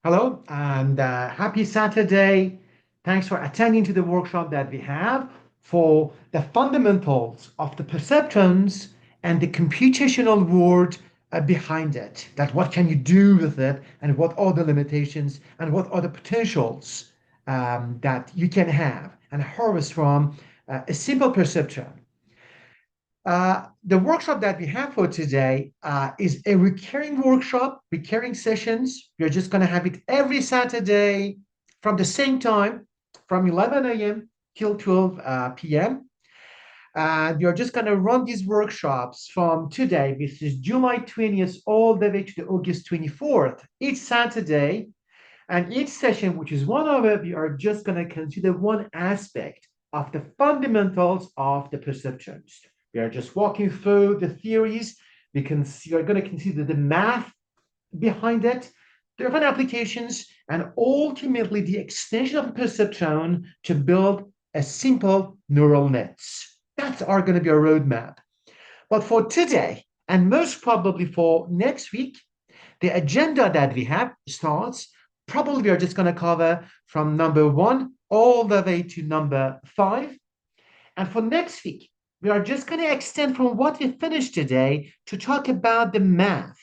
Hello and happy Saturday. Thanks for attending to the workshop that we have for the fundamentals of the perceptrons and the computational world behind it. That what can you do with it and what are the limitations and what are the potentials that you can have and harvest from a simple perceptron. The workshop that we have for today is a recurring workshop, recurring sessions. We're just going to have it every Saturday from the same time, from 11 a.m. till 12 p.m. And we are just going to run these workshops from today, which is July 20th, all the way to the August 24th, each Saturday. And each session, which is 1 hour, we are just going to consider one aspect of the fundamentals of the perceptions. We are just walking through the theories. We are going to consider the math behind it, different applications, and ultimately the extension of the perceptron to build a simple neural nets. That's going to be our roadmap. But for today, and most probably for next week, the agenda that we have starts. Probably we are just going to cover from number 1 all the way to number 5. And for next week, we are just going to extend from what we finished today to talk about the math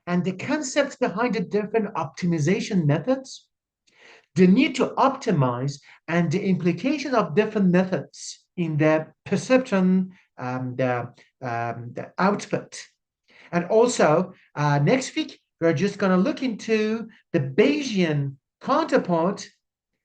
and the concepts behind the different optimization methods, the need to optimize, and the implication of different methods in the perception, the output. And also, next week, we're just going to look into the Bayesian counterpart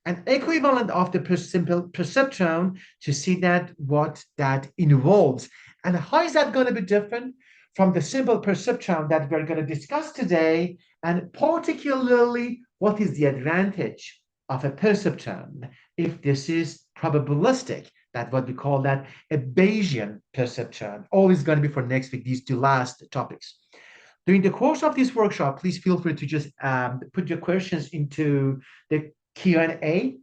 and equivalent of the simple perceptron to see that what that involves. And how is that going to be different from the simple perceptron that we're going to discuss today? And particularly, what is the advantage of a perceptron if this is probabilistic? That's what we call that a Bayesian perceptron. All is going to be for next week, these two last topics. During the course of this workshop, please feel free to just put your questions into the Q&A.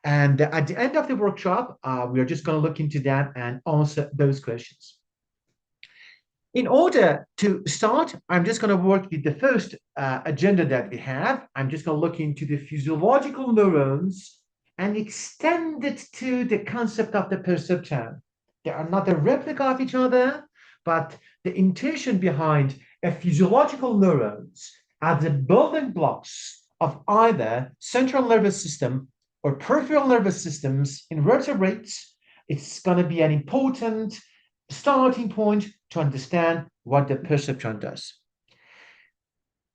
And at the end of the workshop, we are just going to look into that and answer those questions. In order to start, I'm just going to work with the first agenda that we have. I'm just going to look into the physiological neurons and extend it to the concept of the perceptron. They are not a replica of each other, but the intention behind a physiological neurons as the building blocks of either central nervous system or peripheral nervous systems in vertebrates, it's going to be an important starting point to understand what the perceptron does.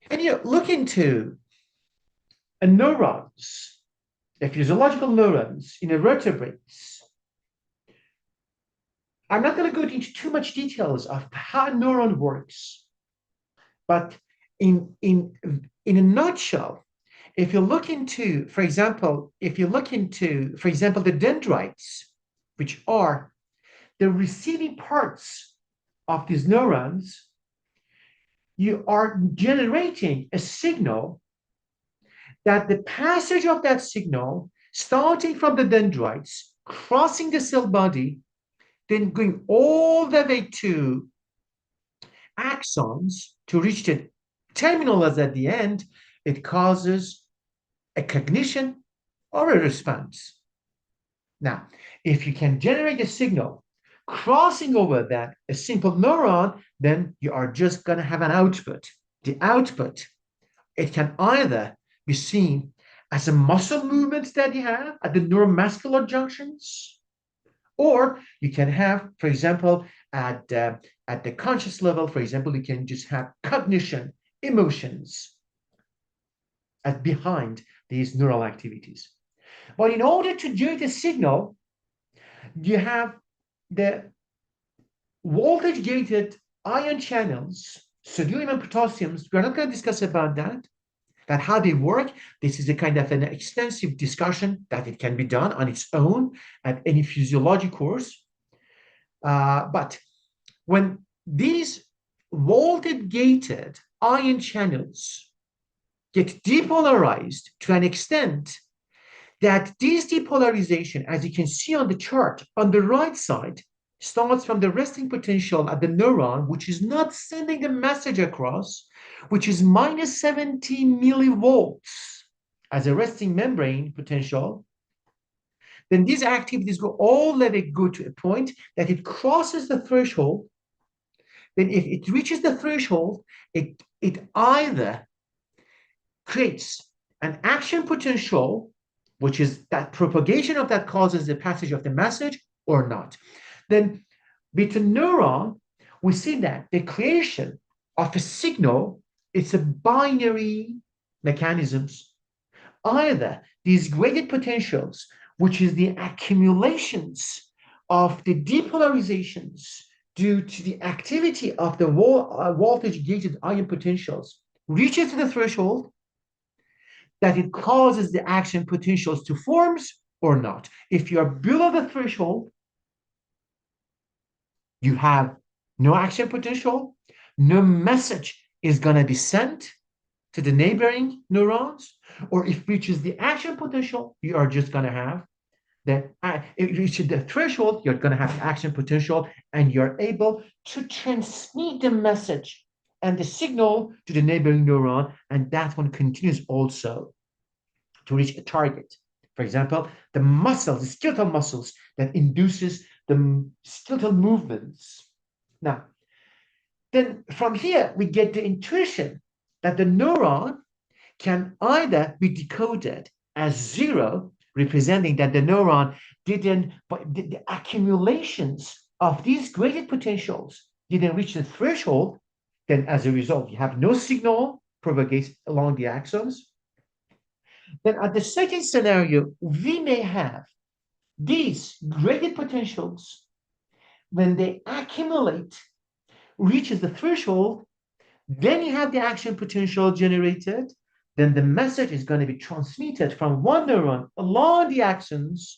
When you look into a neurons, the physiological neurons in a vertebrates, I'm not going to go into too much details of how a neuron works, but in a nutshell, if you look into, for example, the dendrites, which are the receiving parts of these neurons, you are generating a signal that the passage of that signal, starting from the dendrites, crossing the cell body, then going all the way to axons to reach the terminals at the end, it causes a cognition or a response. Now, if you can generate a signal crossing over that, a simple neuron, then you are just going to have an output. The output, it can either be seen as a muscle movement that you have at the neuromuscular junctions, or you can have, for example, at the conscious level, for example, you can just have cognition, emotions behind these neural activities. But in order to generate a signal, you have the voltage-gated ion channels, sodium and potassium. We're not going to discuss about that how they work. This is a kind of an extensive discussion that it can be done on its own at any physiology course. But when these voltage-gated ion channels get depolarized to an extent that this depolarization, as you can see on the chart on the right side, starts from the resting potential at the neuron, which is not sending the message across, which is minus 70 millivolts as a resting membrane potential, then these activities go all the way go to a point that it crosses the threshold. Then if it reaches the threshold, it either creates an action potential, which is that propagation of that causes the passage of the message or not. Then between neuron, we see that the creation of a signal, it's a binary mechanisms. Either these graded potentials, which is the accumulations of the depolarizations due to the activity of the voltage gated ion potentials, reaches to the threshold, that it causes the action potentials to forms or not. If you are below the threshold, you have no action potential, no message is going to be sent to the neighboring neurons, or if it reaches the action potential, you are just going to have that. If it reaches the threshold, you're going to have action potential, and you're able to transmit the message and the signal to the neighboring neuron, and that one continues also to reach a target. For example, the muscles, the skeletal muscles that induces the skeletal movements. Now, then from here, we get the intuition that the neuron can either be decoded as zero, representing that the neuron didn't, but the accumulations of these graded potentials didn't reach the threshold, then as a result, you have no signal propagates along the axons. Then at the second scenario, we may have these graded potentials, when they accumulate, reaches the threshold, then you have the action potential generated, then the message is going to be transmitted from one neuron along the axons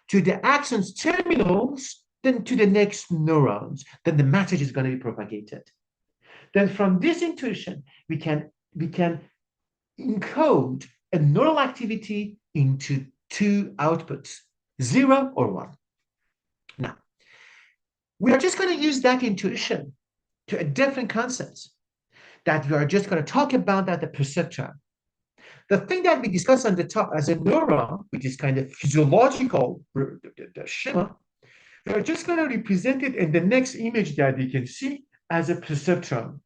to the axons terminals, then to the next neurons. Then the message is going to be propagated. Then from this intuition, we can encode a neural activity into two outputs, 0 or 1. Now, we are just going to use that intuition to a different concepts that we are just going to talk about at the perceptron. The thing that we discuss on the top as a neuron, which is kind of physiological, the schema, we are just going to represent it in the next image that you can see as a perceptron.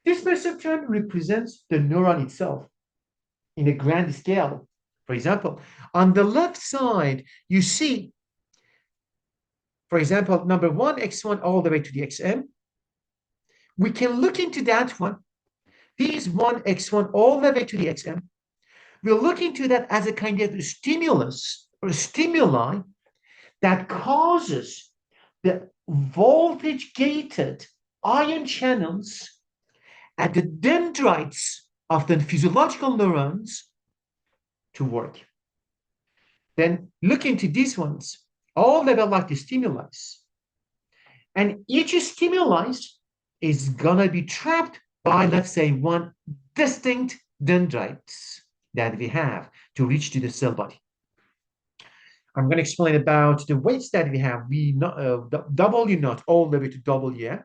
This perceptron represents the neuron itself in a grand scale. For example, on the left side, you see, for example, number 1, x1 all the way to the xm. We can look into that one. These 1, x1 all the way to the xm. We'll look into that as a kind of stimulus or stimuli that causes the voltage-gated ion channels at the dendrites of the physiological neurons to work. Then look into these ones, all level like the stimuli. And each stimuli is gonna be trapped by, let's say, one distinct dendrites that we have to reach to the cell body. I'm going to explain about the weights that we have. We W naught all the way to W.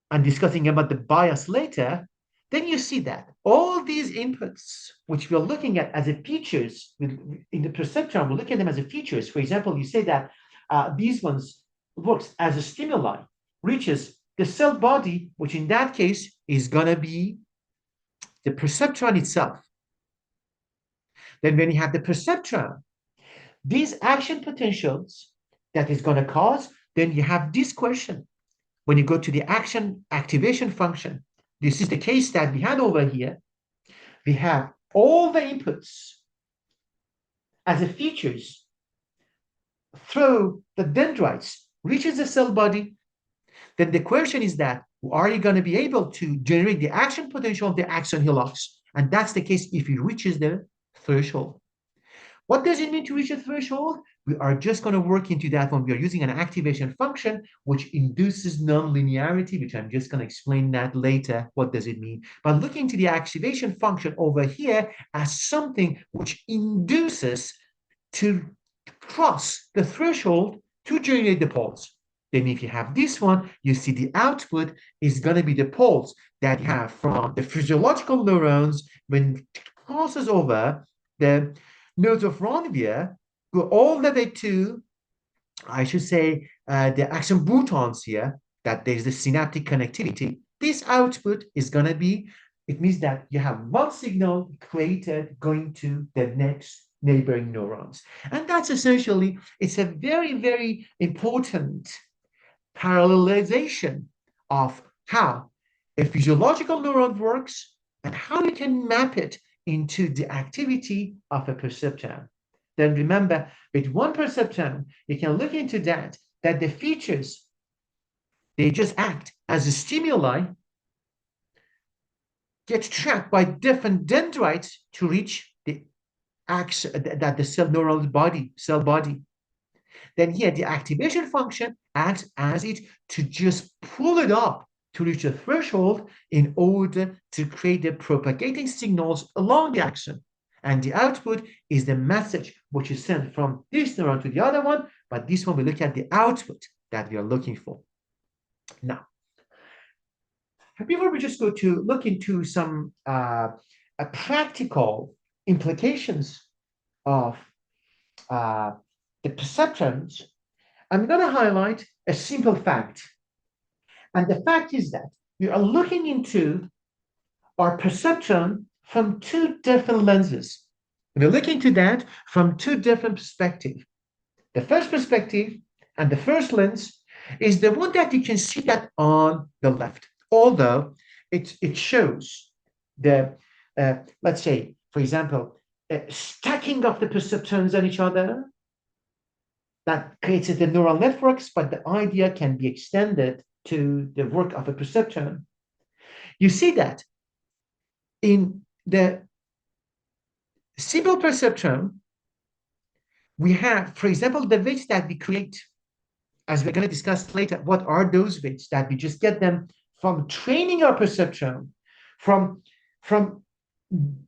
And discussing about the bias later, then you see that all these inputs, which we're looking at as a features in the perceptron, we're looking at them as a features. For example, you say that these ones works as a stimuli, reaches the cell body, which in that case is going to be the perceptron itself. Then when you have the perceptron, these action potentials that is going to cause, then you have this question. When you go to the action activation function, this is the case that we had over here. We have all the inputs as a features through the dendrites, reaches the cell body. Then the question is that, are you going to be able to generate the action potential of the axon helix? And that's the case if it reaches the threshold. What does it mean to reach a threshold? We are just going to work into that when we are using an activation function, which induces nonlinearity, which I'm just going to explain that later. What does it mean? But look into the activation function over here as something which induces to cross the threshold to generate the pulse. Then if you have this one, you see the output is going to be the pulse that you have from the physiological neurons when it passes over the nodes of Ranvier, go all the way to, I should say, the axon boutons here, that there's the synaptic connectivity. This output is going to be, it means that you have one signal created going to the next neighboring neurons. And that's essentially, it's a very, very important parallelization of how a physiological neuron works and how you can map it into the activity of a perceptron. Then remember, with one perceptron, you can look into that the features, they just act as a stimuli, get tracked by different dendrites to reach the action that the cell body. Then here, the activation function acts as it to just pull it up to reach a threshold in order to create the propagating signals along the axon. And the output is the message which is sent from this neuron to the other one, but this one we look at the output that we are looking for. Now, before we just go to look into some practical implications of the perceptrons, I'm going to highlight a simple fact. And the fact is that we are looking into our perceptron from two different lenses. We're looking to that from two different perspectives. The first perspective and the first lens is the one that you can see that on the left, although it shows the, let's say, for example, stacking of the perceptrons on each other. That creates the neural networks, but the idea can be extended to the work of a perceptron. You see that in the simple perceptron, we have, for example, the weights that we create, as we're going to discuss later. What are those weights that we just get them from training our perceptron, from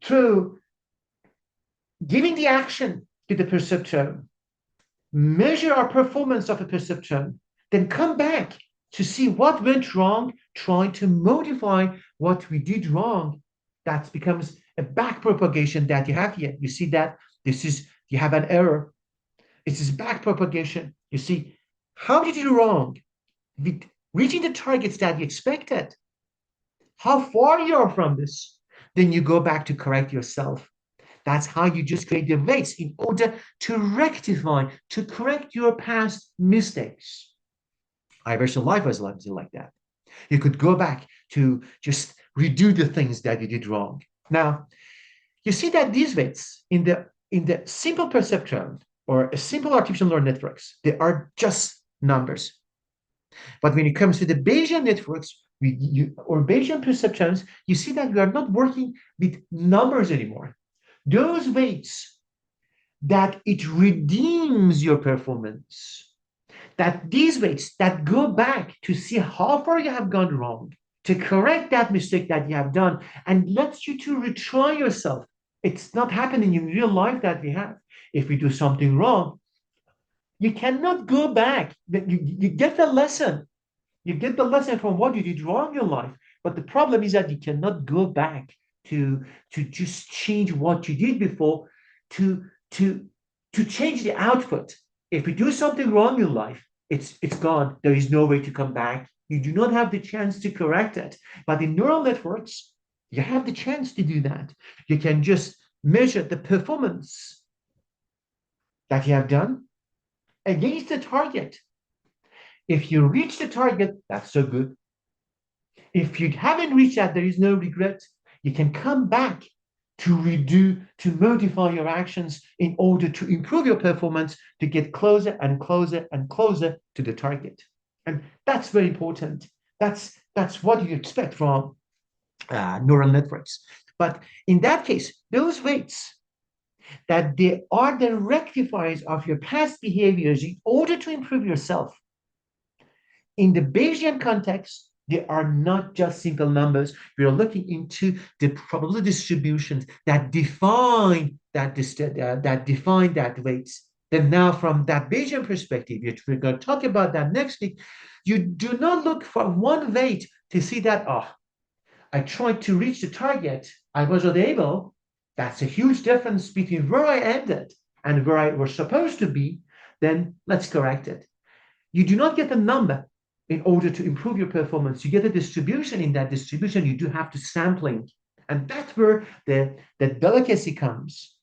through giving the action to the perceptron, measure our performance of a perceptron, then come back to see what went wrong, trying to modify what we did wrong. That becomes a back propagation that you have here. You see that you have an error. It's this back propagation. You see, how did you do wrong? With reaching the targets that you expected. How far you are from this? Then you go back to correct yourself. That's how you just create the weights in order to rectify, to correct your past mistakes. Iverson Life was like that. You could go back to just redo the things that you did wrong. Now, you see that these weights in the simple perceptron or a simple artificial neural networks, they are just numbers. But when it comes to the Bayesian networks or Bayesian perceptrons, you see that we are not working with numbers anymore. Those weights that it redeems your performance, that these weights that go back to see how far you have gone wrong, to correct that mistake that you have done, and lets you to retry yourself. It's not happening in real life that we have. If we do something wrong, you cannot go back. You get the lesson. You get the lesson from what you did wrong in your life. But the problem is that you cannot go back to just change what you did before, to change the output. If you do something wrong in life, it's gone. There is no way to come back. You do not have the chance to correct it. But in neural networks, you have the chance to do that. You can just measure the performance that you have done against the target. If you reach the target, that's so good. If you haven't reached that, there is no regret. You can come back to redo, to modify your actions in order to improve your performance, to get closer and closer and closer to the target. And that's very important. That's what you expect from neural networks. But in that case, those weights that they are the rectifiers of your past behaviors in order to improve yourself. In the Bayesian context, they are not just simple numbers. We are looking into the probability distributions that define that weights. Then now from that Bayesian perspective, we're going to talk about that next week. You do not look for one weight to see that, oh, I tried to reach the target. I was not able. That's a huge difference between where I ended and where I was supposed to be. Then let's correct it. You do not get a number in order to improve your performance. You get a distribution. In that distribution, you do have to sampling. And that's where the delicacy comes.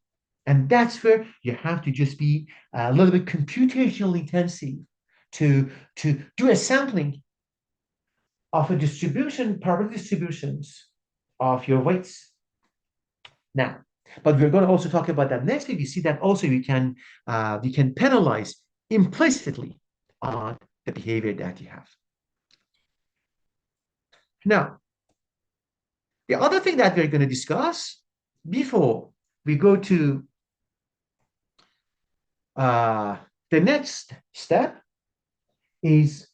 And that's where you have to just be a little bit computational intensive to do a sampling of a distribution, probability distributions of your weights. Now, but we're going to also talk about that next week. You see that also you can penalize implicitly on the behavior that you have. Now, the other thing that we're going to discuss before we go to the next step is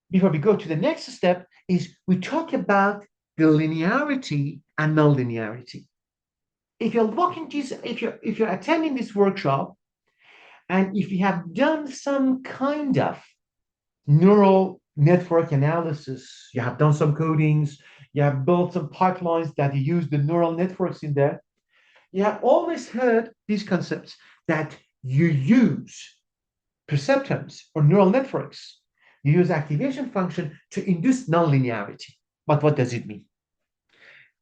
before we go to the next step is we talk about the linearity and nonlinearity. If you're looking this, if you're attending this workshop, and if you have done some kind of neural network analysis, you have done some codings, you have built some pipelines that you use the neural networks in there, you have always heard these concepts that you use perceptrons or neural networks. You use activation function to induce nonlinearity. But what does it mean?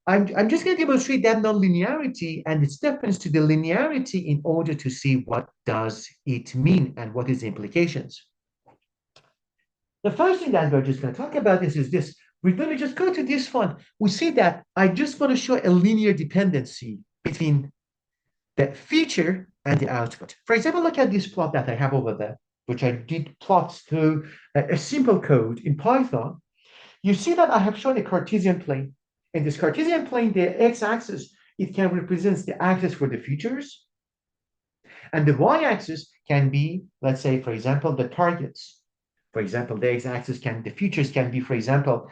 I'm just going to demonstrate that nonlinearity and its difference to the linearity in order to see what does it mean and what is the implications. The first thing that we're just going to talk about is this. We're going to just go to this one. We see that I just want to show a linear dependency between the feature and the output. For example, look at this plot that I have over there, which I did plots through a simple code in Python. You see that I have shown a Cartesian plane. In this Cartesian plane, the x-axis, it can represent the axis for the features. And the y-axis can be, let's say, for example, the targets. For example, the x-axis the features can be, for example,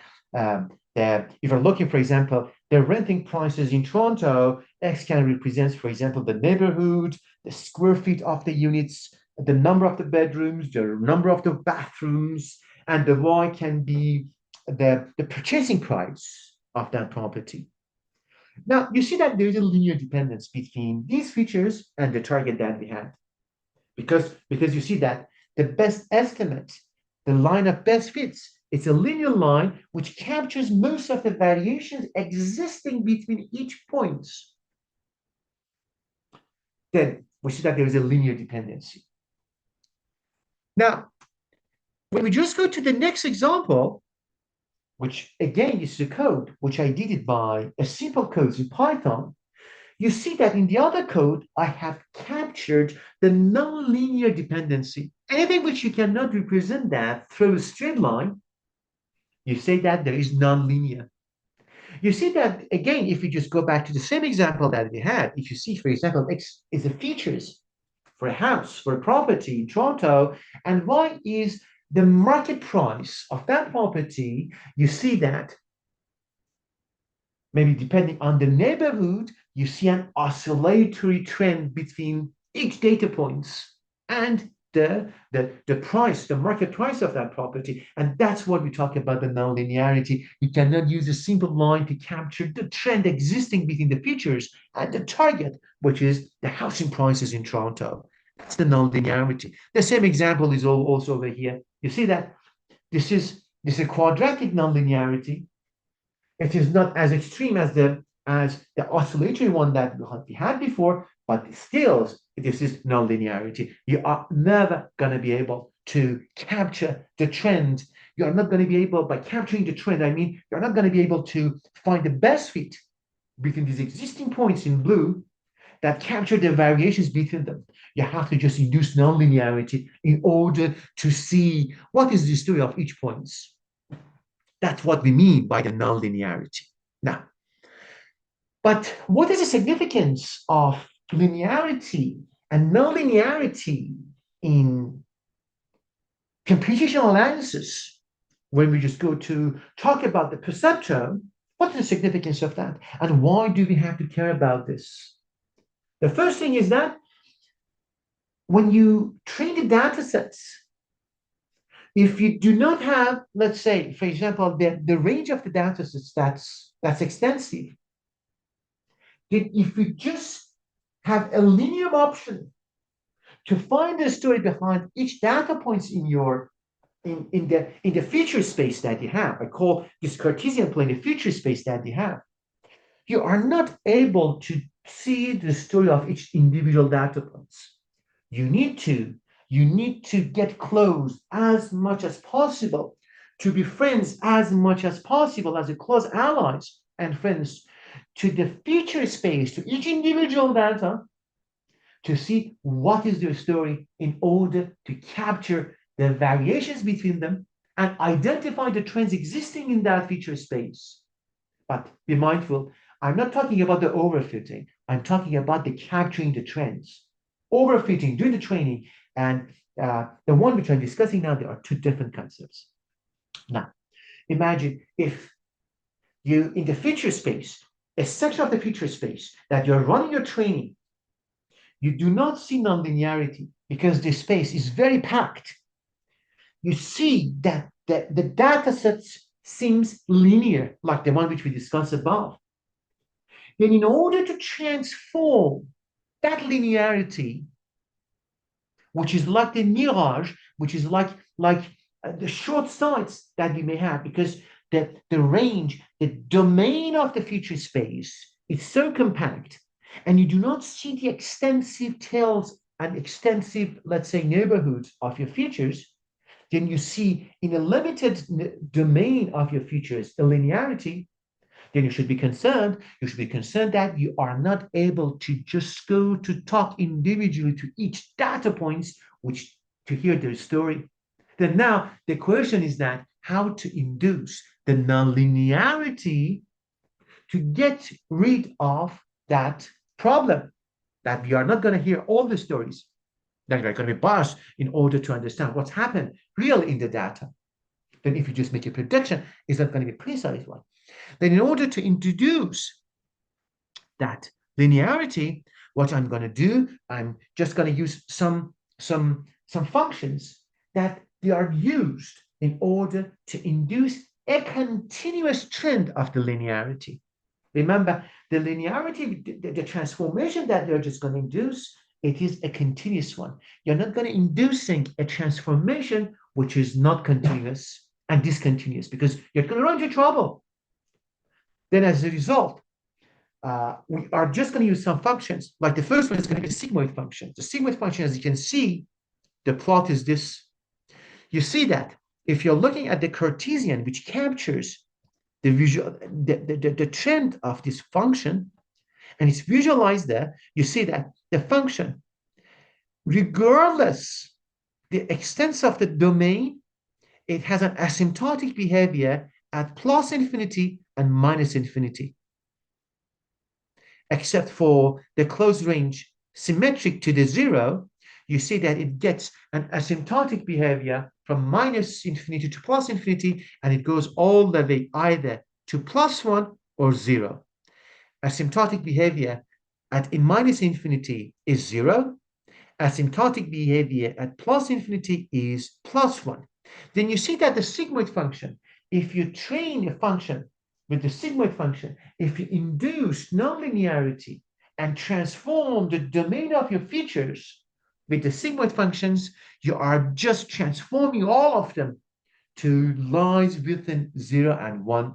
if you're looking, for example, the renting prices in Toronto, X can represent, for example, the neighborhood, the square feet of the units, the number of the bedrooms, the number of the bathrooms, and the Y can be the purchasing price of that property. Now, you see that there is a linear dependence between these features and the target that we had. Because you see that the best estimate, the line of best fits, it's a linear line which captures most of the variations existing between each points. Then we see that there is a linear dependency. Now, when we just go to the next example, which again is the code, which I did it by a simple code in Python, you see that in the other code, I have captured the nonlinear dependency. Anything which you cannot represent that through a straight line, you say that there is nonlinear. You see that, again, if we just go back to the same example that we had, if you see, for example, X is the features for a house, for a property in Toronto, and Y is the market price of that property, you see that maybe depending on the neighborhood, you see an oscillatory trend between each data points and the price, the market price of that property. And that's what we talk about the nonlinearity. You cannot use a simple line to capture the trend existing between the features and the target, which is the housing prices in Toronto. That's the nonlinearity. The same example is also over here. You see that this is a quadratic nonlinearity. It is not as extreme as the oscillatory one that we had before, but still, this is nonlinearity. You are never going to be able to capture the trend. You are not going to be able, by capturing the trend, I mean, you're not going to be able to find the best fit between these existing points in blue that capture the variations between them. You have to just induce nonlinearity in order to see what is the story of each point. That's what we mean by the nonlinearity. Now, but what is the significance of linearity and nonlinearity in computational analysis when we just go to talk about the perceptron? What is the significance of that? And why do we have to care about this? The first thing is that when you train the data sets, if you do not have, let's say, for example, the range of the data sets that's extensive, then if you just have a linear option to find the story behind each data points in your in the feature space that you have, I call this Cartesian plane the feature space that you have, you are not able to see the story of each individual data points. You need to you need to get close as much as possible, to be friends as much as possible as a close allies and friends to the feature space, to each individual data, to see what is their story in order to capture the variations between them and identify the trends existing in that feature space. But be mindful, I'm not talking about the overfitting. I'm talking about the capturing the trends. Overfitting, doing the training, and the one which I'm discussing now, there are two different concepts. Now, imagine if you, in the feature space, a section of the feature space that you're running your training, you do not see nonlinearity because the space is very packed. You see that the data sets seems linear, like the one which we discussed above. Then in order to transform that linearity, which is like the mirage, which is like the short sights that you may have, because the range, the domain of the feature space is so compact, and you do not see the extensive tails and extensive, let's say, neighborhoods of your features, then you see in a limited domain of your features a linearity, then you should be concerned. You should be concerned that you are not able to just go to talk individually to each data points, which to hear their story. Then now the question is that how to induce the nonlinearity to get rid of that problem, that we are not going to hear all the stories, that we're going to be biased in order to understand what's happened really in the data. Then if you just make a prediction, it's not going to be a precise one. Then in order to introduce that linearity, what I'm going to do, I'm just going to use some functions that they are used in order to induce a continuous trend of the linearity. Remember, the linearity, the transformation that you're just going to induce, it is a continuous one. You're not going to inducing a transformation which is not continuous and discontinuous because you're going to run into trouble. Then as a result, we are just going to use some functions. Like the first one is going to be the sigmoid function. The sigmoid function, as you can see, the plot is this. You see that if you're looking at the Cartesian, which captures the visual, the trend of this function, and it's visualized there, you see that the function, regardless the extent of the domain, it has an asymptotic behavior at plus infinity and minus infinity, except for the closed range symmetric to the zero. You see that it gets an asymptotic behavior from minus infinity to plus infinity, and it goes all the way either to plus one or zero. Asymptotic behavior in minus infinity is zero. Asymptotic behavior at plus infinity is plus one. Then you see that the sigmoid function, if you train a function with the sigmoid function, if you induce nonlinearity and transform the domain of your features with the sigmoid functions, you are just transforming all of them to lines within 0 and 1.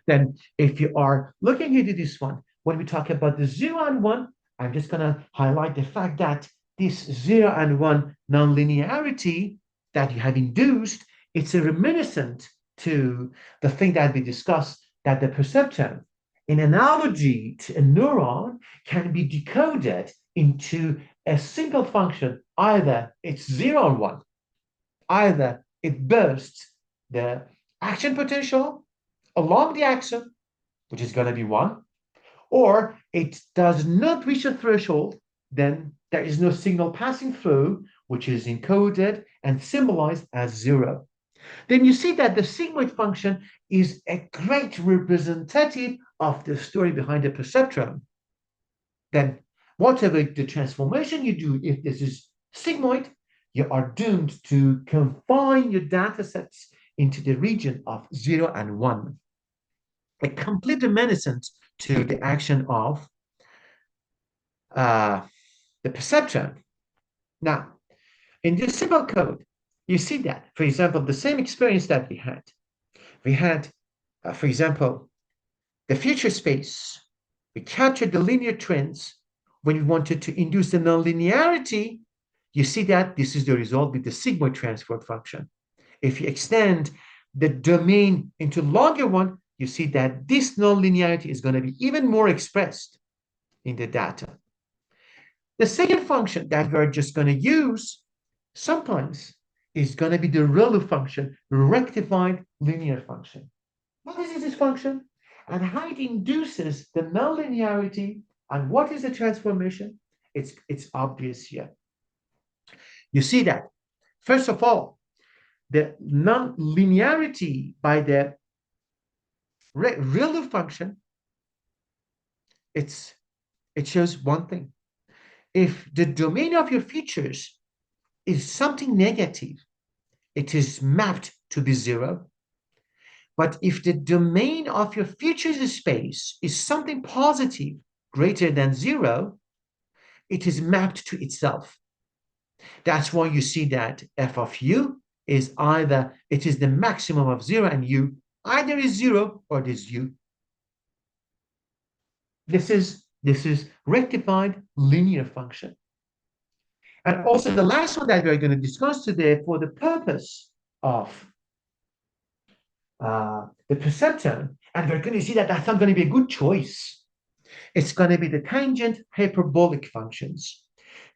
Then if you are looking into this one, when we talk about the 0 and 1, I'm just going to highlight the fact that this 0 and 1 nonlinearity that you have induced, it's a reminiscent to the thing that we discussed, that the perceptron, in analogy to a neuron, can be decoded into a single function. Either it's 0 and 1, either it bursts the action potential along the axon, which is going to be 1, or it does not reach a threshold, then there is no signal passing through, which is encoded and symbolized as 0. Then you see that the sigmoid function is a great representative of the story behind the perceptron. Then Whatever the transformation you do, if this is sigmoid, you are doomed to confine your data sets into the region of 0 and 1, a complete reminiscent to the action of uh, the perceptron. Now, in this simple code, you see that, for example, the same experience that we had, for example, the future space. We captured the linear trends when we wanted to induce the nonlinearity. You see that this is the result with the sigmoid transport function. If you extend the domain into longer one, you see that this nonlinearity is going to be even more expressed in the data. The second function that we're just going to use sometimes is going to be the ReLU function, rectified linear function. What is this function? And how it induces the nonlinearity, and what is the transformation? It's obvious here. You see that, first of all, the nonlinearity by the ReLU function, it shows one thing. If the domain of your features is something negative, it is mapped to be 0. But if the domain of your features space is something positive, greater than 0, it is mapped to itself. That's why you see that f of u is either, it is the maximum of 0 and u, either is 0 or it is u. This is rectified linear function. And also the last one that we're going to discuss today for the purpose of the perceptron, and we're going to see that that's not going to be a good choice. It's going to be the tangent hyperbolic functions.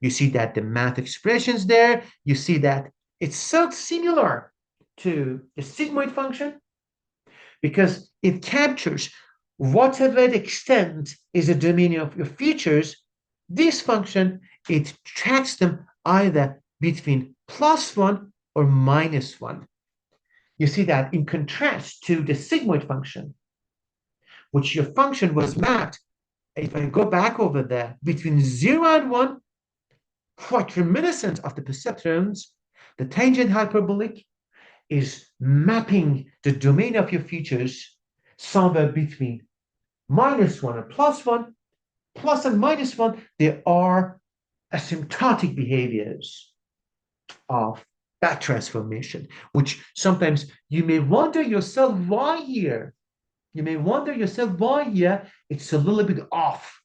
You see that the math expressions there, you see that it's so similar to the sigmoid function because it captures whatever extent is the domain of your features. This function, it tracks them either between +1 or -1. You see that in contrast to the sigmoid function, which your function was mapped, if I go back over there, between 0 and 1, quite reminiscent of the perceptrons, the tangent hyperbolic is mapping the domain of your features somewhere between -1 and +1, plus and -1, they are asymptotic behaviors of that transformation, which sometimes you may wonder yourself why here. You may wonder yourself why here it's a little bit off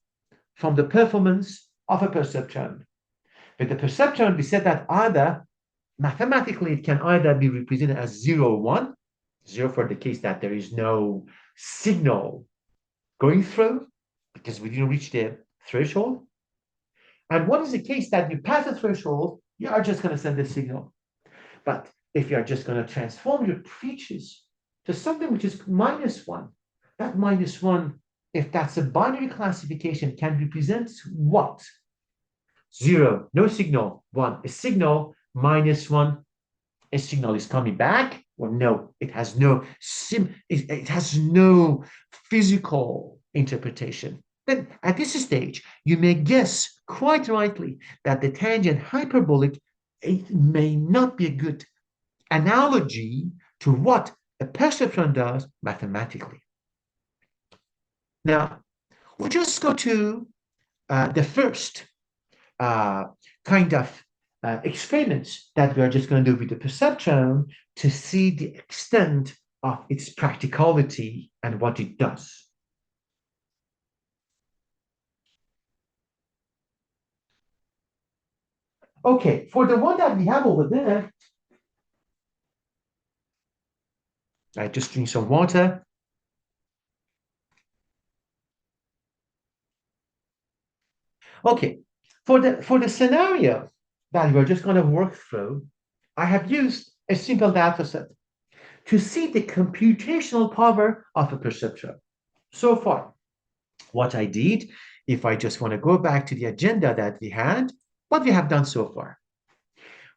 from the performance of a perceptron. With the perceptron, we said that either mathematically it can either be represented as 0, 1, 0 for the case that there is no signal going through because we didn't reach the threshold. And what is the case that you pass the threshold, you are just going to send a signal. But if you are just going to transform your features to something which is -1, that -1, if that's a binary classification, can represent what? 0, no signal. 1, a signal. -1, a signal is coming back. Or no, it has no it has no physical interpretation. Then at this stage, you may guess quite rightly that the tangent hyperbolic, it may not be a good analogy to what a perceptron does mathematically. Now, we'll just go to the first kind of experiments that we are just going to do with the perceptron to see the extent of its practicality and what it does. Okay, for the one that we have over there, I just drink some water. Okay, for the scenario that we're just going to work through, I have used a simple data set to see the computational power of a perceptron. So far, what I did, if I just want to go back to the agenda that we had, what we have done so far.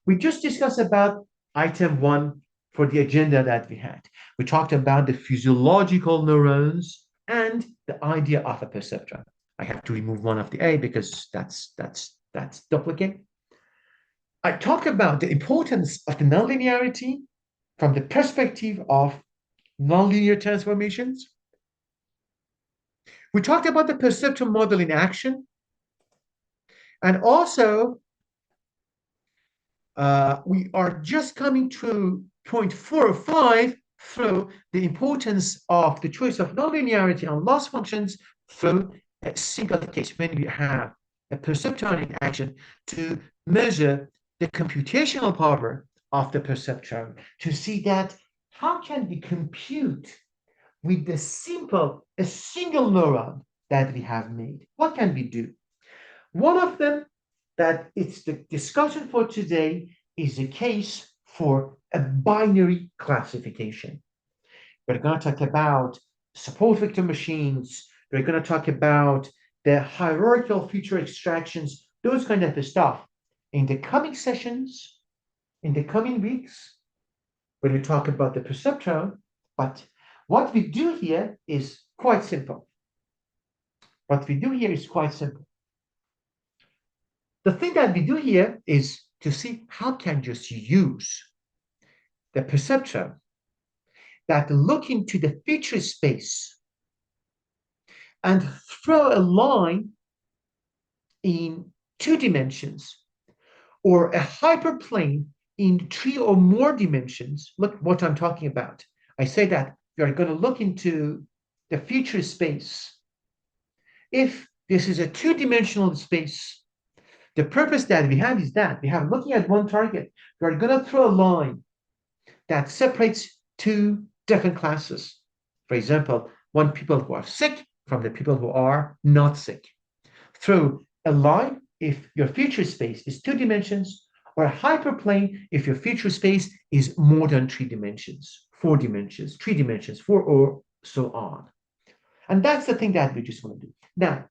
We just discussed about item 1 for the agenda that we had. We talked about the physiological neurons and the idea of a perceptron. I have to remove one of the A because that's duplicate. I talk about the importance of the nonlinearity from the perspective of nonlinear transformations. We talked about the perceptron model in action, and also we are just coming to point 4 or 5 through the importance of the choice of nonlinearity on loss functions through a single case when we have a perceptron in action to measure the computational power of the perceptron to see that how can we compute with the simple, a single neuron that we have made. What can we do? One of them that it's the discussion for today is a case for a binary classification. We're going to talk about support vector machines. We're going to talk about the hierarchical feature extractions, those kind of stuff. In the coming sessions, in the coming weeks, when we talk about the perceptron, but what we do here is quite simple. What we do here is quite simple. The thing that we do here is to see how can just use the perceptron that look into the feature space and throw a line in 2 dimensions or a hyperplane in 3 or more dimensions. Look what I'm talking about. I say that we are going to look into the feature space. If this is a 2-dimensional space, the purpose that we have is that we have looking at one target. We are going to throw a line that separates 2 different classes. For example, one people who are sick from the people who are not sick. Through a line if your feature space is 2 dimensions, or a hyperplane if your feature space is more than 3 dimensions, 4 dimensions, 3 dimensions, 4, or so on. And that's the thing that we just want to do. Now,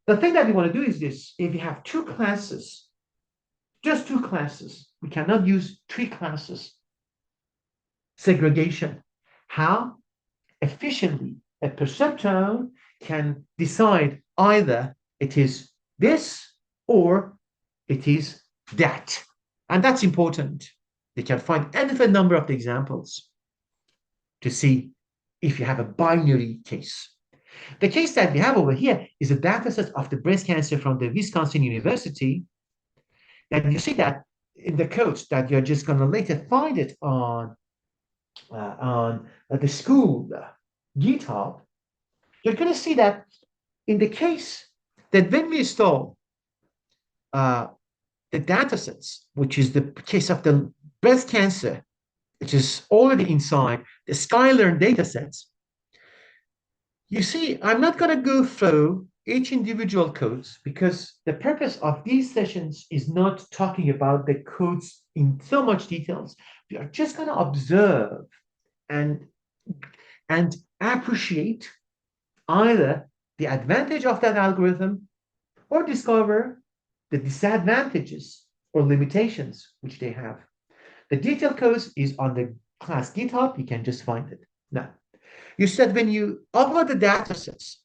the thing that we want to do is this. If you have 2 classes, just 2 classes, we cannot use 3 classes. Segregation. How efficiently a perceptron can decide either it is this or it is that. And that's important. They can find infinite number of the examples to see if you have a binary case. The case that we have over here is a dataset of the breast cancer from the Wisconsin University. And you see that in the codes that you're just going to later find it on the school GitHub. You're going to see that in the case that when we install the datasets, which is the case of the breast cancer, which is already inside the Skylearn datasets, you see, I'm not going to go through each individual codes because the purpose of these sessions is not talking about the codes in so much details. We are just going to observe and appreciate either the advantage of that algorithm or discover the disadvantages or limitations which they have. The detailed codes is on the class GitHub. You can just find it. Now, you said when you upload the datasets,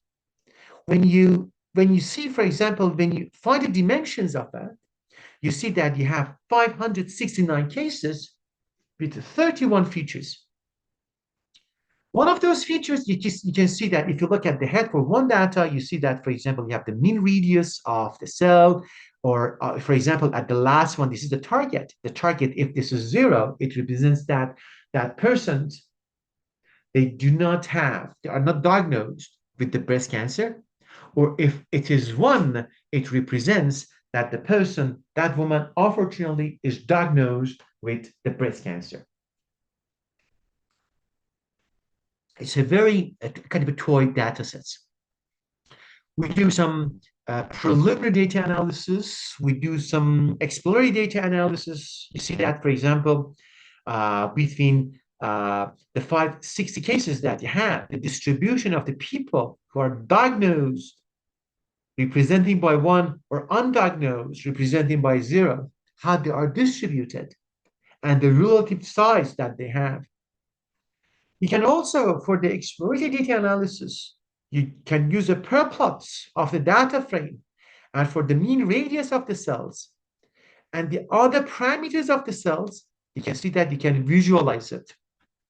when you see, for example, when you find the dimensions of that, you see that you have 569 cases with 31 features. One of those features, you can see that if you look at the head for one data, you see that, for example, you have the mean radius of the cell, or for example, at the last one, this is the target. The target, if this is 0, it represents that person, they are not diagnosed with the breast cancer. Or if it is 1, it represents that the person, that woman, unfortunately, is diagnosed with the breast cancer. It's a very kind of a toy data sets. We do some preliminary data analysis. We do some exploratory data analysis. You see that, for example, between the 560 cases that you have, the distribution of the people who are diagnosed representing by 1 or undiagnosed representing by 0, how they are distributed, and the relative size that they have. You can also, for the exploratory data analysis, You can use a perplots of the data frame and for the mean radius of the cells and the other parameters of the cells, you can see that you can visualize it.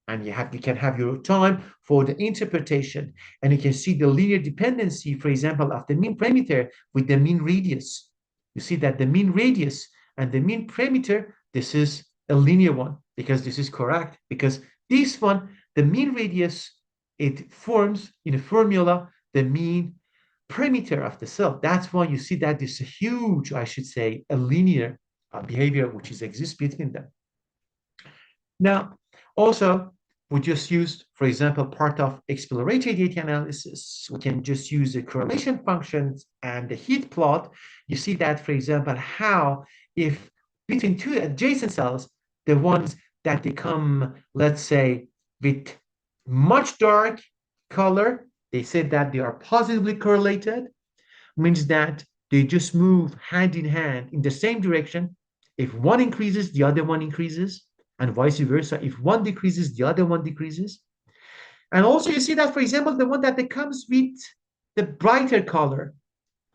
And you can have your time for the interpretation. And you can see the linear dependency, for example, of the mean parameter with the mean radius. You see that the mean radius and the mean parameter, this is a linear one because this is correct. Because this one, the mean radius, it forms in a formula the mean perimeter of the cell. That's why you see that this huge, I should say, a linear behavior which exists between them. Now, also, we just used, for example, part of exploratory data analysis. We can just use the correlation functions and the heat plot. You see that, for example, how if between two adjacent cells, the ones that become, let's say, with much dark color, they said that they are positively correlated, means that they just move hand in hand in the same direction. If one increases, the other one increases, and vice versa. If one decreases, the other one decreases. And also you see that, for example, the one that comes with the brighter color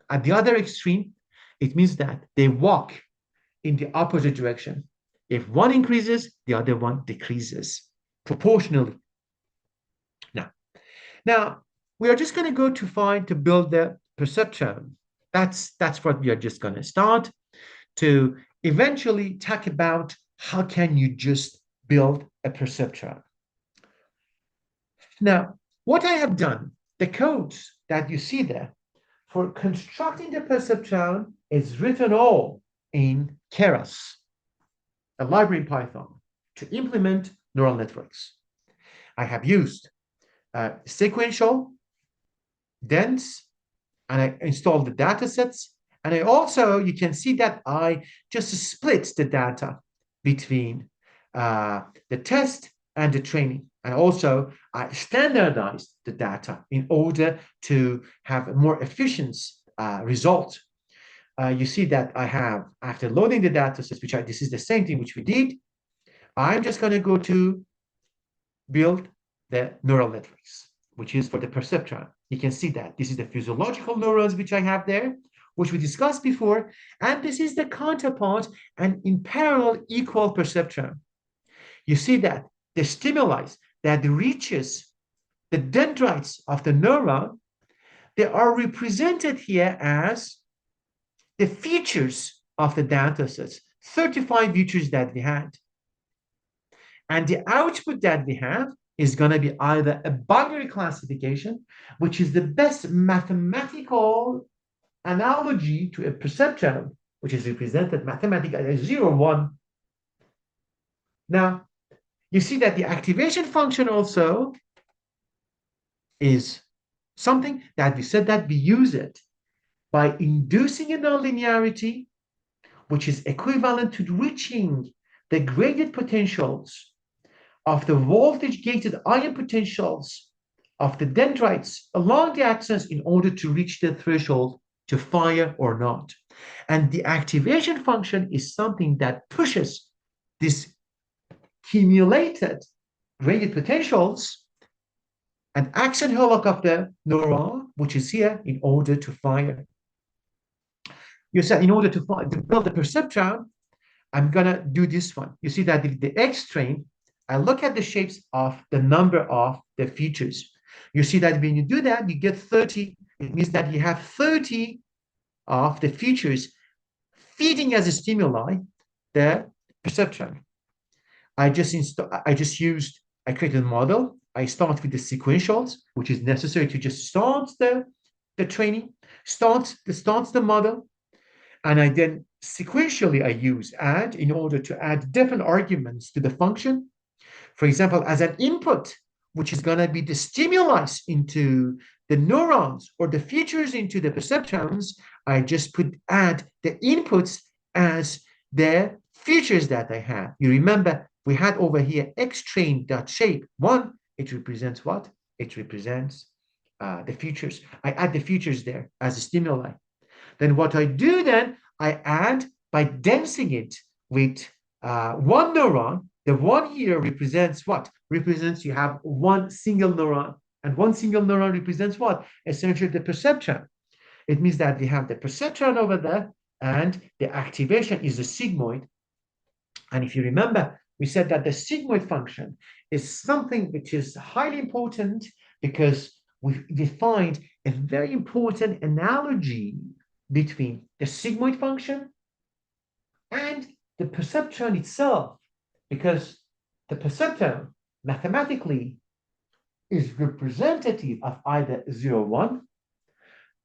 at the other extreme, it means that they walk in the opposite direction. If one increases, the other one decreases proportionally. Now we are just going to go to build the perceptron. That's what we are just going to start to eventually talk about how can you just build a perceptron. Now, what I have done, the codes that you see there for constructing the perceptron is written all in Keras, a library in Python, to implement neural networks. I have used sequential, dense, and I installed the data sets. And I also, you can see that I just split the data between the test and the training. And also, I standardized the data in order to have a more efficient result. You see that I have, after loading the data sets, this is the same thing which we did, I'm just going to go to build the neural networks, which is for the perceptron. You can see that this is the physiological neurons which I have there, which we discussed before, and this is the counterpart and in parallel equal perceptron. You see that the stimuli that reaches the dendrites of the neuron, they are represented here as the features of the data sets, 35 features that we had. And the output that we have is going to be either a binary classification, which is the best mathematical analogy to a perceptron, which is represented mathematically as 0, 1. Now, you see that the activation function also is something that we said that we use it by inducing a nonlinearity, which is equivalent to reaching the graded potentials of the voltage-gated ion potentials of the dendrites along the axis in order to reach the threshold to fire or not. And the activation function is something that pushes this accumulated graded potentials and axon hillock of the neuron, which is here, in order to fire. You said in order to build the perceptron, I'm going to do this one. You see that the X train, I look at the shapes of the number of the features. You see that when you do that, you get 30. It means that you have 30 of the features feeding as a stimuli the perceptron. I created a model. I start with the sequentials, which is necessary to just start the training, starts the model. And I then sequentially I use add in order to add different arguments to the function. For example, as an input, which is going to be the stimulus into the neurons or the features into the perceptrons, I just add the inputs as the features that I have. You remember we had over here xtrain.shape. One, it represents what? It represents the features. I add the features there as a stimuli. Then what I do then, I add by densing it with one neuron. The one here represents what? Represents you have one single neuron. And one single neuron represents what? Essentially the perceptron. It means that we have the perceptron over there, and the activation is the sigmoid. And if you remember, we said that the sigmoid function is something which is highly important because we find a very important analogy between the sigmoid function and the perceptron itself, because the perceptron mathematically is representative of either 0, 1.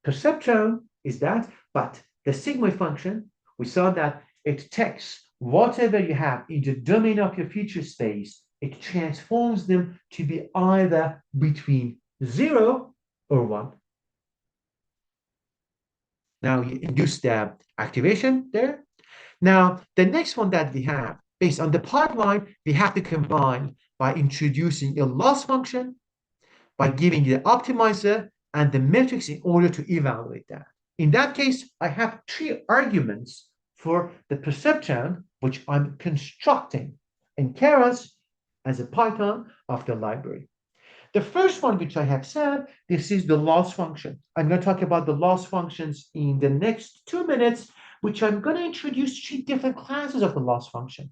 Perceptron is that, but the sigmoid function, we saw that it takes whatever you have in the domain of your feature space, it transforms them to be either between 0 or 1. Now you induce the activation there. Now, the next one that we have, based on the pipeline, we have to combine by introducing a loss function, by giving the optimizer and the metrics in order to evaluate that. In that case, I have 3 arguments for the perceptron, which I'm constructing in Keras as a Python of the library. The first one, which I have said, this is the loss function. I'm going to talk about the loss functions in the next 2 minutes, which I'm going to introduce 3 different classes of the loss function.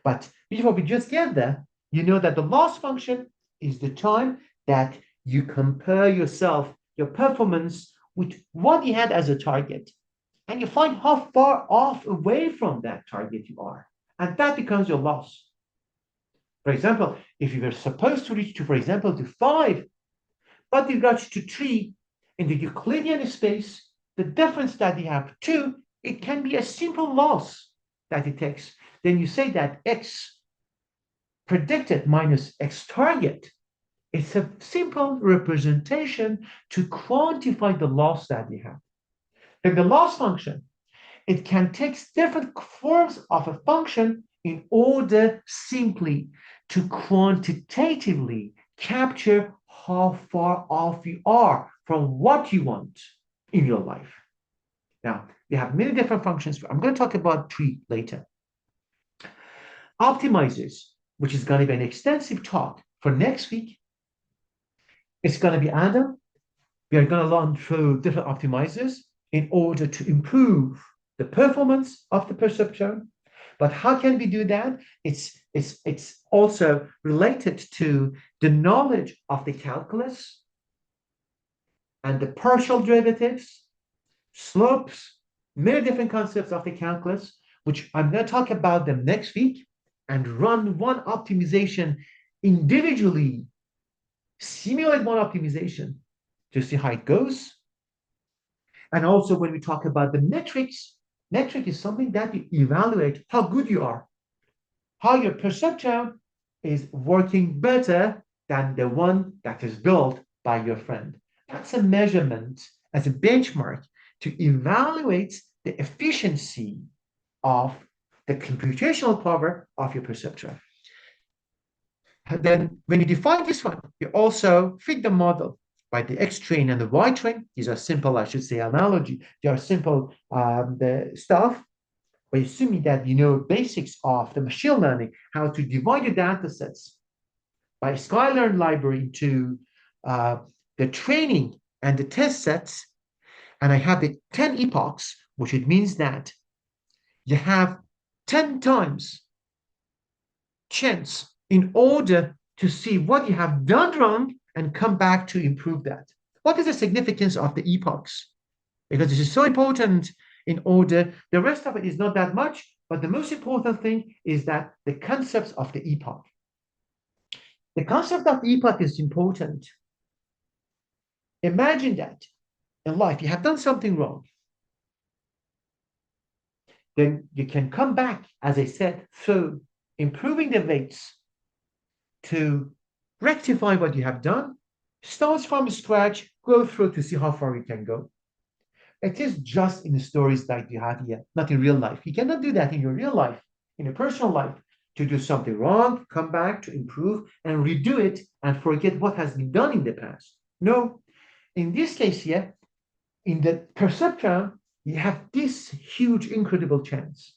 But before we just get there, you know that the loss function is the time that you compare yourself, your performance, with what you had as a target. And you find how far off away from that target you are. And that becomes your loss. For example, if you were supposed to reach to, for example, to 5, but you got to 3 in the Euclidean space, the difference that you have 2, it can be a simple loss that it takes. Then you say that x predicted minus x target. It's a simple representation to quantify the loss that you have. Then the loss function, it can take different forms of a function in order simply to quantitatively capture how far off you are from what you want in your life. Now, we have many different functions. I'm going to talk about 3 later. Optimizers, which is going to be an extensive talk for next week. It's going to be Adam. We are going to learn through different optimizers in order to improve the performance of the perceptron. But how can we do that? It's also related to the knowledge of the calculus and the partial derivatives, slopes, many different concepts of the calculus, which I'm going to talk about them next week and run one optimization individually, simulate one optimization to see how it goes. And also when we talk about the metrics, metric is something that you evaluate how good you are, how your perceptron is working better than the one that is built by your friend. That's a measurement as a benchmark to evaluate the efficiency of the computational power of your perceptron. And then when you define this one, you also fit the model by the X train and the Y train. These are simple, I should say, analogy. They are simple the stuff, by assuming that you know basics of the machine learning, how to divide the data sets by Skylern library into the training and the test sets. And I have the 10 epochs, which it means that you have 10 times chance in order to see what you have done wrong and come back to improve that. What is the significance of the epochs? Because this is so important in order, the rest of it is not that much, but the most important thing is that the concepts of the epoch. The concept of epoch is important. Imagine that in life you have done something wrong. Then you can come back, as I said, through improving the weights to rectify what you have done, start from scratch, go through to see how far you can go. It is just in the stories that you have here, not in real life. You cannot do that in your real life, in your personal life, to do something wrong, come back to improve and redo it and forget what has been done in the past. No, in this case here, in the perceptron, you have this huge, incredible chance.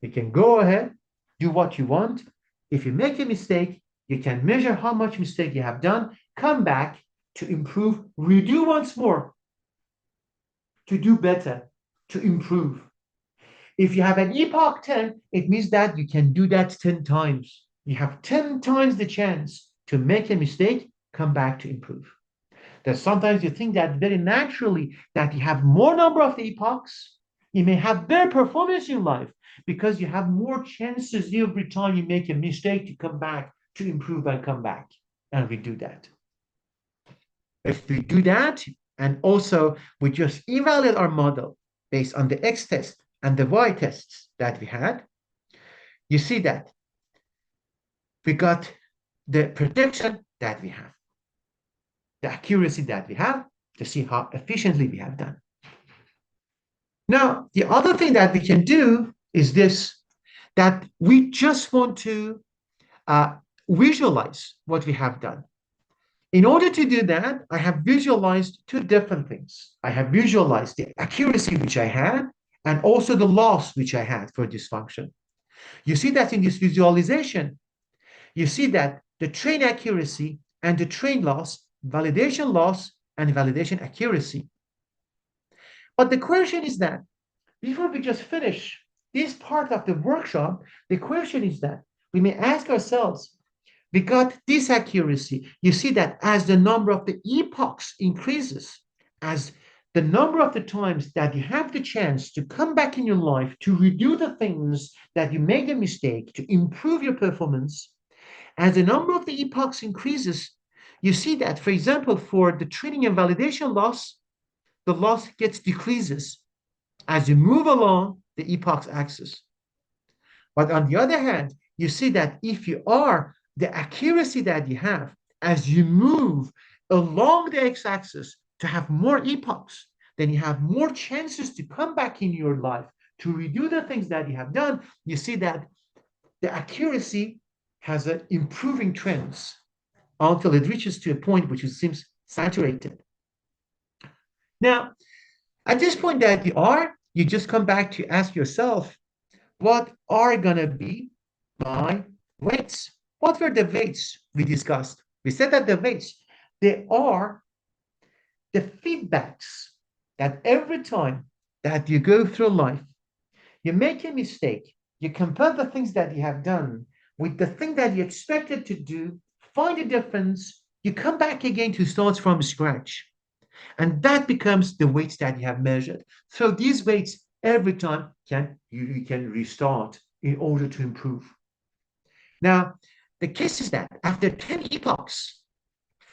You can go ahead, do what you want. If you make a mistake, you can measure how much mistake you have done, come back, to improve, redo once more, to do better, to improve. If you have an epoch 10, it means that you can do that 10 times. You have 10 times the chance to make a mistake, come back to improve. That sometimes you think that very naturally that you have more number of epochs, you may have better performance in life because you have more chances every time you make a mistake to come back, to improve and come back. And we do that. If we do that, and also we just evaluate our model based on the X test and the Y tests that we had, you see that we got the prediction that we have, the accuracy that we have to see how efficiently we have done. Now, the other thing that we can do is this, that we just want to visualize what we have done. In order to do that, I have visualized two different things. I have visualized the accuracy which I had and also the loss which I had for this function. You see that in this visualization, you see that the train accuracy and the train loss, validation and validation accuracy. But the question is that before we just finish this part of the workshop, the question is that we may ask ourselves, we got this accuracy. You see that as the number of the epochs increases, as the number of the times that you have the chance to come back in your life to redo the things that you made a mistake, to improve your performance, as the number of the epochs increases, you see that, for example, for the training and validation loss, the loss gets decreases as you move along the epochs axis. But on the other hand, you see that if you are the accuracy that you have as you move along the x-axis to have more epochs, then you have more chances to come back in your life to redo the things that you have done. You see that the accuracy has an improving trends until it reaches to a point which seems saturated. Now, at this point that you are, you just come back to ask yourself, what are going to be my weights? What were the weights we discussed? We said that the weights, they are the feedbacks that every time that you go through life, you make a mistake, you compare the things that you have done with the thing that you expected to do, find a difference, you come back again to start from scratch. And that becomes the weights that you have measured. So these weights every time you can restart in order to improve. Now, the case is that after 10 epochs,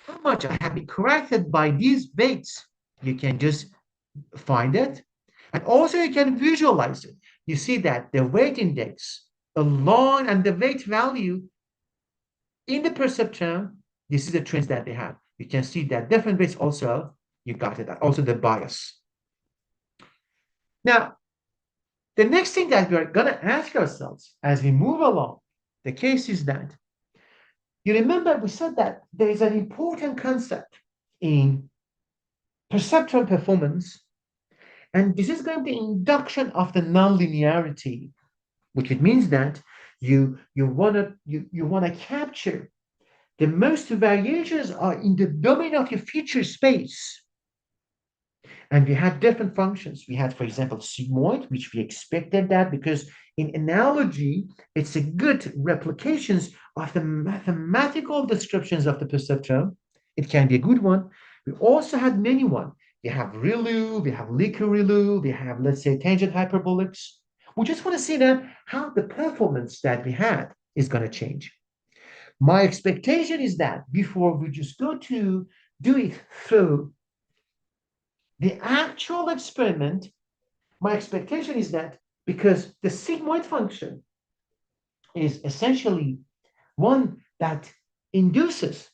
how much I have been corrected by these weights, you can just find it. And also you can visualize it. You see that the weight index along and the weight value in the perceptron, this is the trends that they have. You can see that different weights also, you got it, also the bias. Now, the next thing that we're going to ask ourselves as we move along, the case is that you remember we said that there is an important concept in perceptron performance, and this is going to be induction of the nonlinearity, which it means that you want to capture the most variations are in the domain of your feature space. And we had different functions. We had, for example, sigmoid, which we expected that because in analogy, it's a good replications of the mathematical descriptions of the perceptron. It can be a good one. We also had many one. We have ReLU, we have LiCu-ReLU, we have, let's say, tangent hyperbolics. We just want to see that how the performance that we had is going to change. My expectation is that before we just go to do it through the actual experiment, my expectation is that because the sigmoid function is essentially one that induces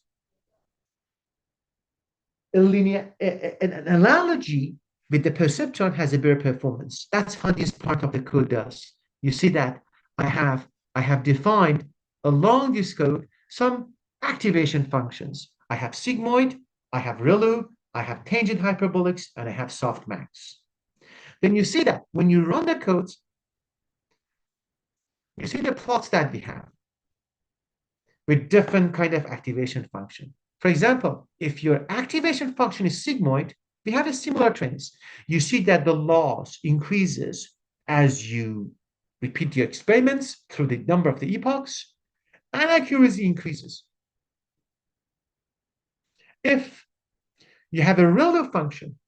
an analogy with the perceptron has a better performance. That's how this part of the code does. You see that I have defined along this code some activation functions. I have sigmoid, I have ReLU, I have tangent hyperbolics, and I have softmax. Then you see that when you run the codes, you see the plots that we have with different kind of activation function. For example, if your activation function is sigmoid, we have a similar trends. You see that the loss increases as you repeat your experiments through the number of the epochs, and accuracy increases. If you have a relative function,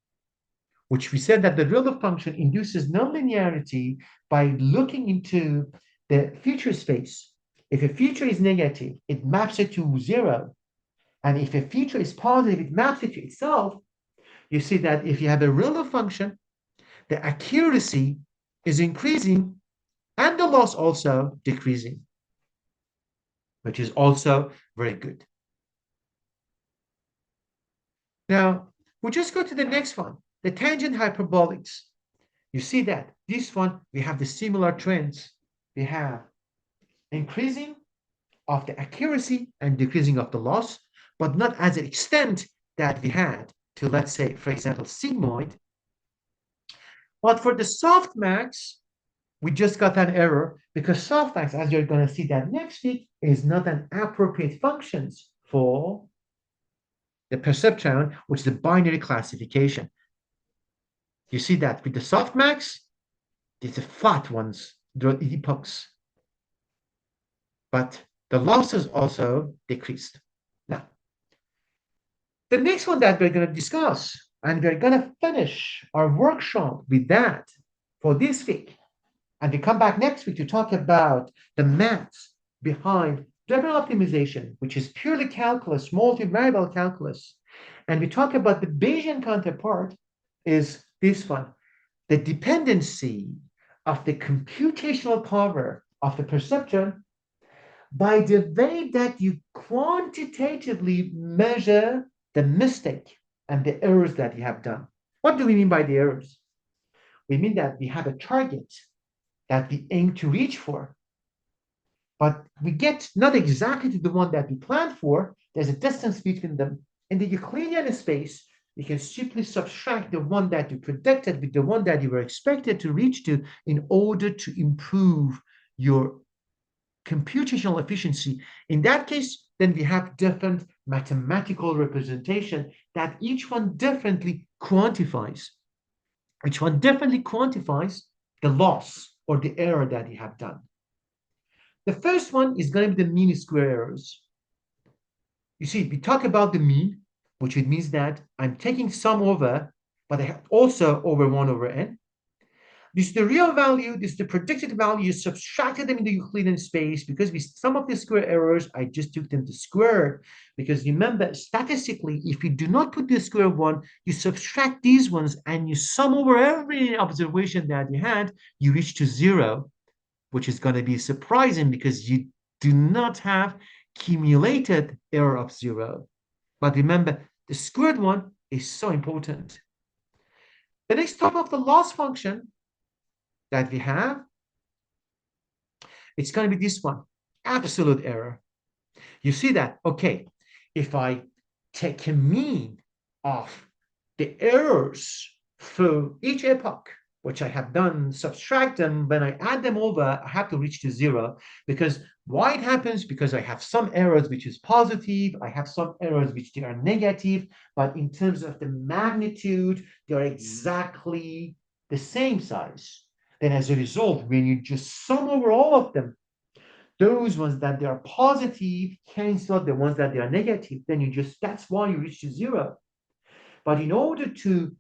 which we said that the relative function induces nonlinearity by looking into the feature space. If a feature is negative, it maps it to zero. And if a feature is positive, it maps it to itself. You see that if you have a relative function, the accuracy is increasing and the loss also decreasing, which is also very good. Now, we'll just go to the next one, the tangent hyperbolics. You see that this one, we have the similar trends. We have increasing of the accuracy and decreasing of the loss, but not as an extent that we had to, let's say, for example, sigmoid. But for the softmax, we just got an error because softmax, as you're going to see that next week, is not an appropriate functions for the perceptron, which is a binary classification. You see that with the softmax, it's the flat ones, the epochs, but the losses also decreased. Now, the next one that we're going to discuss, and we're going to finish our workshop with that for this week, and we come back next week to talk about the maths behind general optimization, which is purely calculus, multivariable calculus. And we talk about the Bayesian counterpart is this one, the dependency of the computational power of the perceptron by the way that you quantitatively measure the mistake and the errors that you have done. What do we mean by the errors? We mean that we have a target that we aim to reach for, but we get not exactly to the one that we planned for. There's a distance between them. In the Euclidean space, you can simply subtract the one that you predicted with the one that you were expected to reach to in order to improve your computational efficiency. In that case, then we have different mathematical representation that each one differently quantifies. Each one differently quantifies the loss or the error that you have done. The first one is going to be the mean square errors. You see, we talk about the mean, which it means that I'm taking sum over, but I have also over 1 over n. This is the real value, this is the predicted value, you subtracted them in the Euclidean space because we some of the square errors, I just took them to square. Because remember, statistically, if you do not put the square one, you subtract these ones and you sum over every observation that you had, you reach to zero, which is going to be surprising because you do not have cumulated error of zero. But remember, the squared one is so important. The next type of the loss function that we have, it's going to be this one, absolute error. You see that, okay, if I take a mean of the errors for each epoch, which I have done, subtract them, when I add them over, I have to reach to zero. Because why it happens? Because I have some errors which is positive, I have some errors which they are negative, but in terms of the magnitude, they're exactly the same size. Then as a result, when you just sum over all of them, those ones that they are positive cancel out the ones that they are negative. Then you just, that's why you reach to zero. But in order to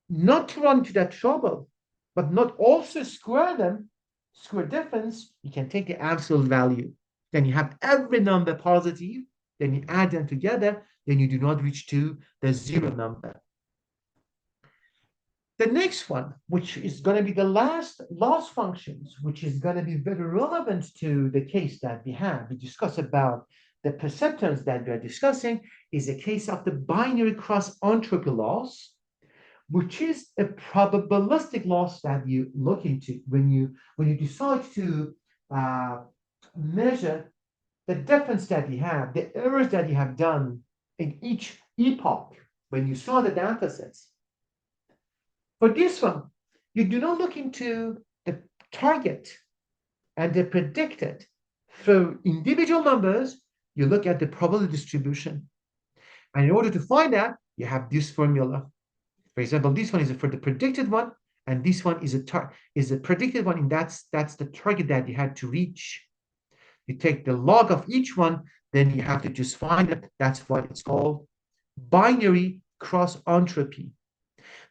not to run into that trouble, but not also square them, square difference, you can take the absolute value. Then you have every number positive, then you add them together, then you do not reach to the zero number. The next one, which is going to be the last loss functions, which is going to be very relevant to the case that we discuss about the perceptrons that we are discussing, is a case of the binary cross entropy loss, which is a probabilistic loss that you look into when you decide to measure the difference that you have, the errors that you have done in each epoch when you saw the data sets. For this one, you do not look into the target and the predicted through individual numbers. you look at the probability distribution. And in order to find that, you have this formula. For example, this one is for the predicted one, and this one is a predicted one, and that's the target that you had to reach. You take the log of each one, then you have to just find it. That's what it's called binary cross entropy.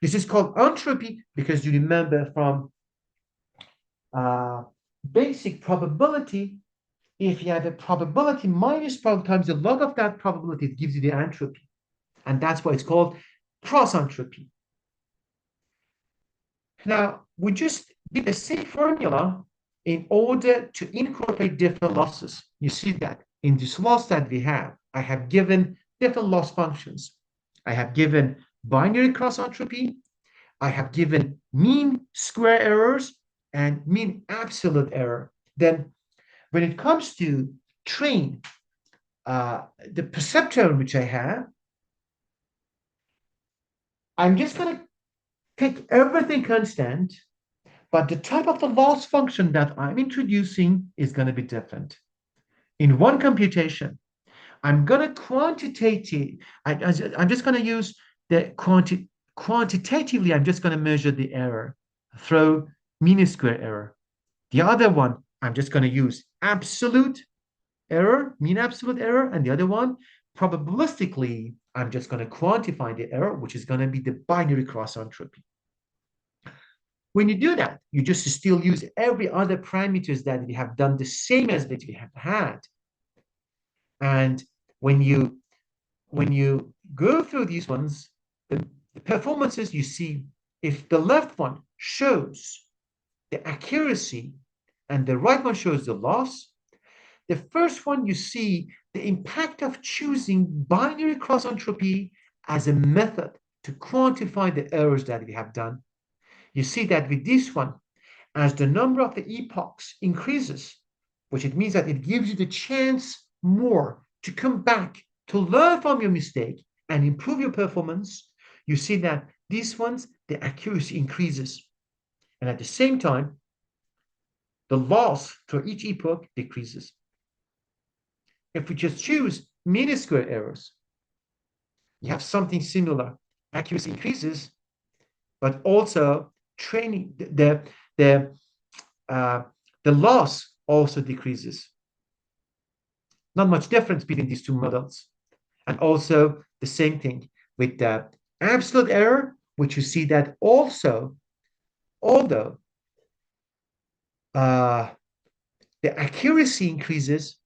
This is called entropy because you remember from uh, basic probability, if you have a probability minus probability times the log of that probability, it gives you the entropy. And that's why it's called cross entropy. Now, we just did the same formula in order to incorporate different losses. You see that in this loss that we have, I have given different loss functions. I have given binary cross entropy. I have given mean square errors and mean absolute error. Then when it comes to train, the perceptron which I have, I'm just going to take everything constant, but the type of the loss function that I'm introducing is going to be different. In one computation, I'm going to I'm just going to use the quantitatively, I'm just going to measure the error through mean square error. The other one, I'm just going to use absolute error, mean absolute error, and the other one, probabilistically, I'm just going to quantify the error, which is going to be the binary cross entropy. When you do that, you just still use every other parameters that we have done the same as that we have had. And when you go through these ones, the performances you see, if the left one shows the accuracy and the right one shows the loss, the first one you see the impact of choosing binary cross entropy as a method to quantify the errors that we have done. You see that with this one, as the number of the epochs increases, which it means that it gives you the chance more to come back, to learn from your mistake and improve your performance, you see that these ones, the accuracy increases. And at the same time, the loss for each epoch decreases. If we just choose mean square errors, you have something similar. Accuracy increases, but also training the loss also decreases. Not much difference between these two models. And also the same thing with the absolute error, which you see that also, although the accuracy increases,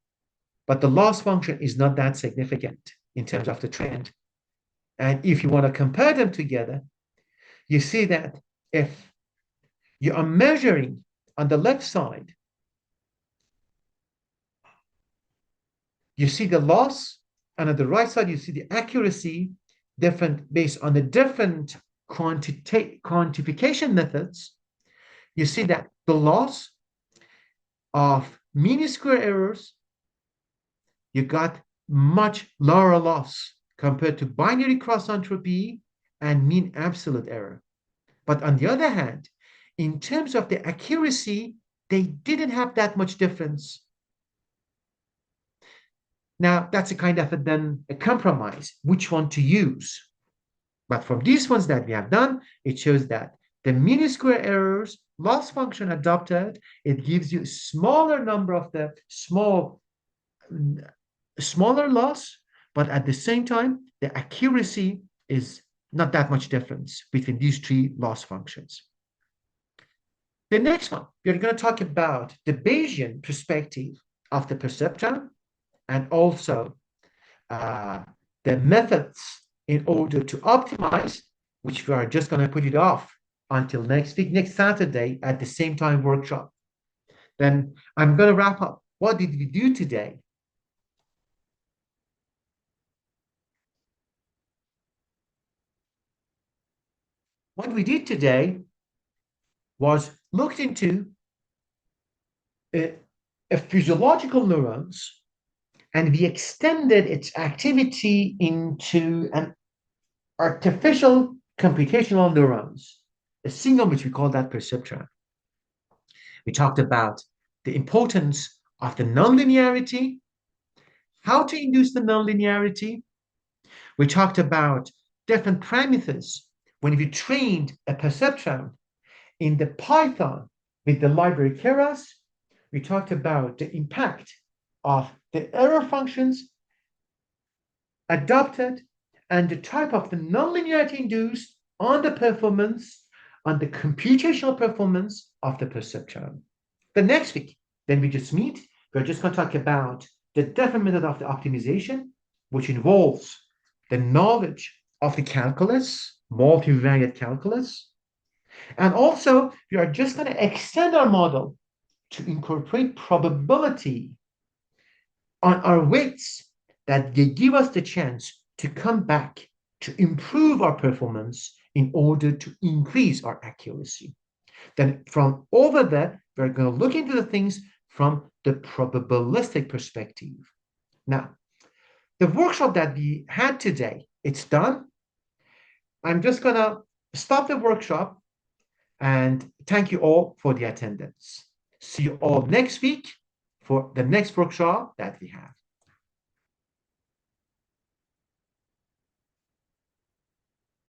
but the loss function is not that significant in terms of the trend. And if you want to compare them together, you see that if you are measuring on the left side, you see the loss, and on the right side, you see the accuracy different based on the different quantification methods. You see that the loss of mean square errors, you got much lower loss compared to binary cross entropy and mean absolute error. But on the other hand, in terms of the accuracy, they didn't have that much difference. Now, that's a kind of a compromise, which one to use. But from these ones that we have done, it shows that the mean square errors loss function adopted, it gives you a smaller number of the smaller loss, but at the same time, the accuracy is not that much difference between these three loss functions. The next one, we're going to talk about the Bayesian perspective of the perceptron and also the methods in order to optimize, which we are just going to put it off until next week, next Saturday at the same time workshop. Then I'm going to wrap up. What did we do today? What we did today was looked into a physiological neurons, and we extended its activity into an artificial computational neurons, a signal which we call that perceptron. We talked about the importance of the nonlinearity, how to induce the nonlinearity. We talked about different parameters when we trained a perceptron in the Python with the library Keras. We talked about the impact of the error functions adopted and the type of the nonlinearity induced on the performance, on the computational performance of the perceptron. The next week, then we just meet, we're just going to talk about the different method of the optimization, which involves the knowledge of the calculus, multivariate calculus, and also we are just going to extend our model to incorporate probability on our weights that they give us the chance to come back to improve our performance in order to increase our accuracy. Then from over there, we're going to look into the things from the probabilistic perspective. Now, the workshop that we had today, it's done. I'm just going to stop the workshop and thank you all for the attendance. See you all next week for the next workshop that we have.